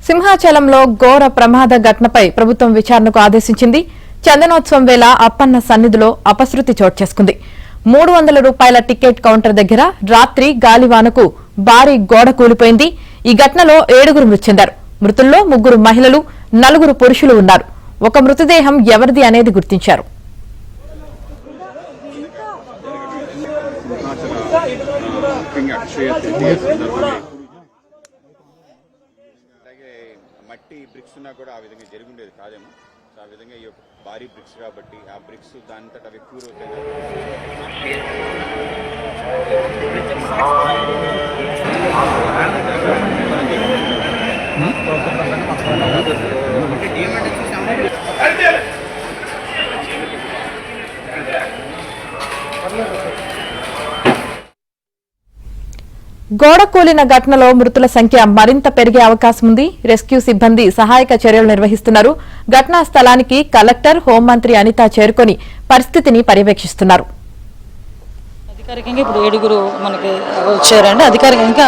సింహాచలంలో ఘోర ప్రమాద ఘటనపై ప్రభుత్వం విచారణకు ఆదేశించింది. చందనోత్సవం వేళ అప్పన్న సన్నిధిలో అపశృతి చోటు చేసుకుంది. 300 రూపాయల టికెట్ కౌంటర్ దగ్గర రాత్రి గాలివానకు భారీ గోడ కూలిపోయింది. ఈ ఘటనలో 7గురు మృతి చెందారు. మృతుల్లో 3 మహిళలు, 4 పురుషులు ఉన్నారు. ఒక మృతదేహం ఎవరిది అనేది గుర్తించారు. మట్టి బ్రిక్స్ ఉన్నా కూడా ఆ విధంగా జరుగుండేది కాదేమో. సో ఆ విధంగా ఈ భారీ బ్రిక్స్ కాబట్టి ఆ బ్రిక్స్ దానితో అవి క్యూర్ గోడ కూలిన ఘటనలో మృతుల సంఖ్య మరింత పెరిగే అవకాశం ఉంది. రెస్క్యూ సిబ్బంది సహాయక చర్యలు నిర్వహిస్తున్నారు. ఘటనా స్థలానికి కలెక్టర్, హోంమంత్రి అనిత చేరుకుని పరిస్థితిని పర్యవేక్షిస్తున్నారు. అధికారికంగా ఇప్పుడు 7గురు మనకి వచ్చారండి. అధికారికంగా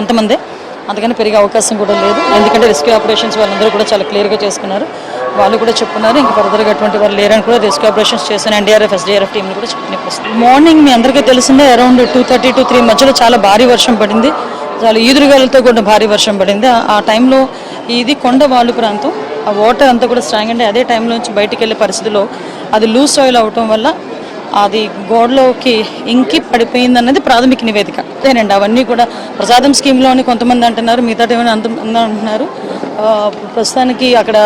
అంతమందే, అంతకన్నా పెరిగే అవకాశం కూడా లేదు. ఎందుకంటే రెస్క్యూ ఆపరేషన్స్ వాళ్ళందరూ కూడా చాలా క్లియర్గా చేసుకున్నారు. వాళ్ళు కూడా చెప్పున్నారు ఇంకా ఫర్దర్గా అటువంటి వాళ్ళు లేరని కూడా రెస్క్యూ ఆపరేషన్స్ చేసిన ఎన్డీఆర్ఎఫ్, ఎస్డీఆర్ఎఫ్ టీంలు కూడా చెప్పిన మార్నింగ్ మీ అందరికీ తెలిసిందే అరౌండ్ 2:30 to 3 మధ్యలో చాలా భారీ వర్షం పడింది. చాలా ఈదురుగాలతో కూడా భారీ వర్షం పడింది. ఆ టైంలో ఇది కొండ వాళ్ళు ప్రాంతం, ఆ వాటర్ అంతా కూడా స్ట్రాంగ్ అండి. అదే టైంలో నుంచి బయటికి వెళ్ళే పరిస్థితిలో అది లూజ్ సాయిల్ అవటం వల్ల అది గోడలోకి ఇంకి పడిపోయింది అన్నది ప్రాథమిక నివేదిక. అదేనండి, అవన్నీ కూడా ప్రసాదం స్కీమ్లోని కొంతమంది అంటున్నారు, మిగతా ఏమైనా అంటున్నారు. ప్రస్తుతానికి అక్కడ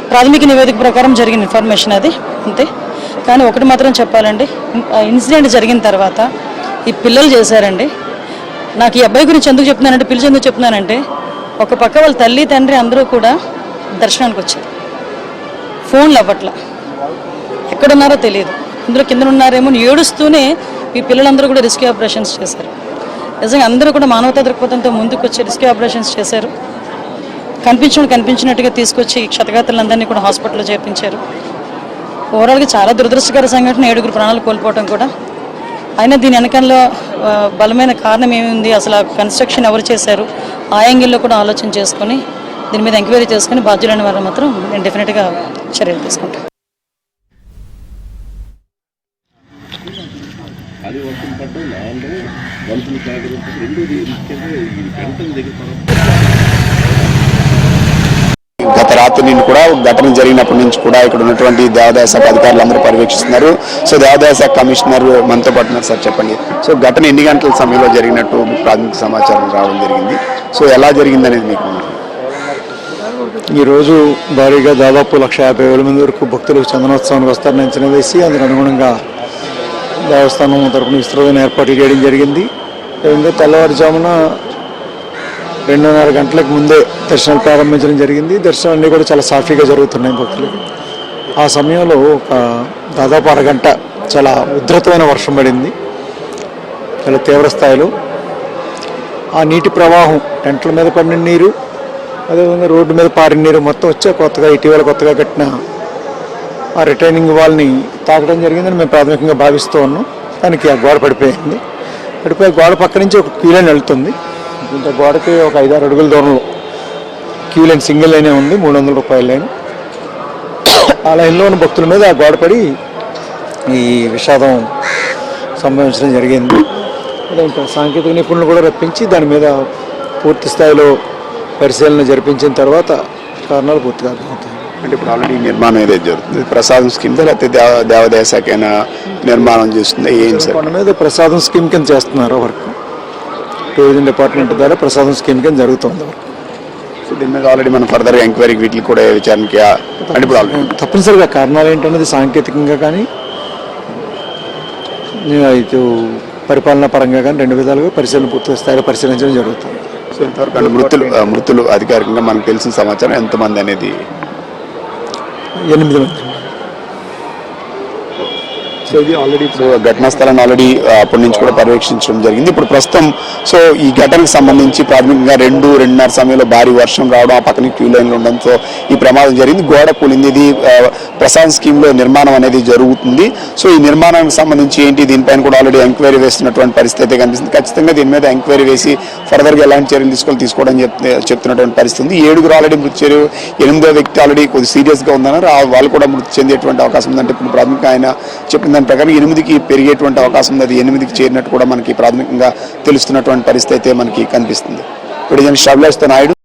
ప్రాథమిక నివేదిక ప్రకారం జరిగిన ఇన్ఫర్మేషన్ అది అంతే. కానీ ఒకటి మాత్రం చెప్పాలండి, ఇన్సిడెంట్ జరిగిన తర్వాత ఈ పిల్లలు చేశారండి. నాకు ఈ అబ్బాయి గురించి ఎందుకు చెప్తున్నానంటే, పిలిచి ఎందుకు చెప్తున్నానంటే, ఒక పక్క వాళ్ళ తల్లి తండ్రి అందరూ కూడా దర్శనానికి వచ్చారు. ఫోన్లు అవ్వట్ల, ఎక్కడున్నారో తెలియదు, ఇందులో కింద ఉన్నారేమో ఏడుస్తూనే ఈ పిల్లలందరూ కూడా రెస్క్యూ ఆపరేషన్స్ చేశారు. నిజంగా అందరూ కూడా మానవతా దృక్పథంతో ముందుకు వచ్చి రెస్క్యూ ఆపరేషన్స్ చేశారు. కనిపించినట్టుగా తీసుకొచ్చి క్షతగాతులందరినీ కూడా హాస్పిటల్లో చేర్పించారు. ఓవరాల్గా చాలా దురదృష్టకర సంఘటన, 7గురు ప్రాణాలు కోల్పోవడం కూడా. అయినా దీని వెనకాల బలమైన కారణం ఏముంది, అసలు కన్స్ట్రక్షన్ ఎవరు చేశారు, ఆ యాంగిల్లో కూడా ఆలోచన చేసుకొని దీని మీద ఎంక్వైరీ చేసుకుని బాధ్యులైన వారు మాత్రం నేను డెఫినెట్గా చర్యలు తీసుకుంటాను. గత రాత్రి నుండి కూడా ఘటన జరిగినప్పటి నుంచి కూడా ఇక్కడ ఉన్నటువంటి దేవాదాయ శాఖ అధికారులు అందరూ పర్యవేక్షిస్తున్నారు. సో దేవాదాయ శాఖ కమిషనర్ మనతో పాటు ఉన్నారు. సార్ చెప్పండి, సో ఘటన ఎన్ని గంటల సమయంలో జరిగినట్టు ప్రాథమిక సమాచారం రావడం జరిగింది. సో ఎలా జరిగింది అనేది మీకు? ఈరోజు భారీగా దాదాపు 150,000 మంది వరకు భక్తులు చందనోత్సవానికి వస్తారని అంచనా వేసి అందుకు అనుగుణంగా దేవస్థానం తరఫున విస్తృతమైన ఏర్పాట్లు చేయడం జరిగింది. తెల్లవారుజామున 2:30 గంటలకు ముందే దర్శనాలు ప్రారంభించడం జరిగింది. దర్శనాలన్నీ కూడా చాలా సాఫీగా జరుగుతున్నాయి భక్తులకి. ఆ సమయంలో దాదాపు అరగంట చాలా ఉధృతమైన వర్షం పడింది, చాలా తీవ్ర స్థాయిలో. ఆ నీటి ప్రవాహం, టెంట్ల మీద పడిన నీరు, అదేవిధంగా రోడ్డు మీద పారిన నీరు మొత్తం వచ్చే ఇటీవల కొత్తగా కట్టిన ఆ రిటైనింగ్ వాల్ని తాకడం జరిగిందని మేము ప్రాథమికంగా భావిస్తూ ఉన్నాం. దానికి ఆ గోడ పడిపోయింది. గోడ పక్క నుంచి ఒక క్యూ లైన్ వెళ్తుంది. ఇంత గోడకి ఒక 5-6 అడుగుల దూరంలో క్యూ లైన్, సింగిల్ లైనే ఉంది, 300 రూపాయల లైన్. ఆ లైన్లో ఉన్న భక్తుల మీద ఆ గోడ పడి ఈ విషాదం సంభవించడం జరిగింది. ఇంకా సాంకేతిక నిపుణులు కూడా రప్పించి దాని మీద పూర్తి స్థాయిలో పరిశీలన జరిపించిన తర్వాత కారణాలు పూర్తిగా అర్థమవుతాయి. అంటే ఇప్పుడు ఆల్రెడీ నిర్మాణం ఏదైతే జరుగుతుంది, ప్రసాదం స్కీమ్ లేకపోతే దేవాదాయ శాఖ నిర్మాణం చేస్తుంది ఏం సార్? కొండ మీద ప్రసాదం స్కీమ్ కింద చేస్తున్నారు వర్క్. టూరిజం డిపార్ట్మెంట్ ద్వారా ప్రసాదం స్కీమ్ కింద జరుగుతుంది వర్క్. సో దీని మీద ఆల్రెడీ మనం ఫర్దర్గా ఎంక్వైరీకి వీటికి కూడా విచారణకి అంటే ఇప్పుడు తప్పనిసరిగా కారణాలు ఏంటనేది సాంకేతికంగా కానీ ఇటు పరిపాలనా పరంగా కానీ 2 విధాలుగా పరిశీలన పూర్తి స్థాయిలో పరిశీలించడం జరుగుతుంది. సో ఇంతవరకు మృతులు అధికారికంగా మనకు తెలిసిన సమాచారం ఎంతమంది అనేది? 8 మంది. సో ఇది ఆల్రెడీ ఇప్పుడు ఘటనా స్థలాన్ని ఆల్రెడీ అప్పటి నుంచి కూడా పర్యవేక్షించడం జరిగింది. ఇప్పుడు ప్రస్తుతం సో ఈ ఘటనకు సంబంధించి ప్రాథమికంగా 2-2:30 సమయంలో భారీ వర్షం రావడం, ఆ పక్కన క్యూ లైన్లు ఉండడంతో ఈ ప్రమాదం జరిగింది. గోడ కూలింది. ఇది ప్రశాంత్ స్కీమ్ లో నిర్మాణం అనేది జరుగుతుంది. సో ఈ నిర్మాణానికి సంబంధించి ఏంటి, దీనిపైన కూడా ఆల్రెడీ ఎంక్వైరీ వేస్తున్నటువంటి పరిస్థితి అయితే కనిపిస్తుంది. ఖచ్చితంగా దీని మీద ఎంక్వైరీ వేసి ఫర్దర్ గా ఎలాంటి చర్యలు తీసుకోవడం చెప్తున్నటువంటి పరిస్థితి ఉంది. 7 ఆల్రెడీ మృతి చెంది 8వ వ్యక్తి ఆల్రెడీ కొద్దిగా సీరియస్ గా ఉందన్నారు. వాళ్ళు కూడా మృతి చెందేటువంటి అవకాశం ఉందంటే ఇప్పుడు ప్రాథమికంగా ఆయన చెప్పిన దాని ప్రకారం 8కి పెరిగేటువంటి అవకాశం ఉంది. అది 8కి చేరినట్టు కూడా మనకి ప్రాథమికంగా తెలుస్తున్నటువంటి పరిస్థితి అయితే మనకి కనిపిస్తుంది. ఇప్పుడు నాయుడు.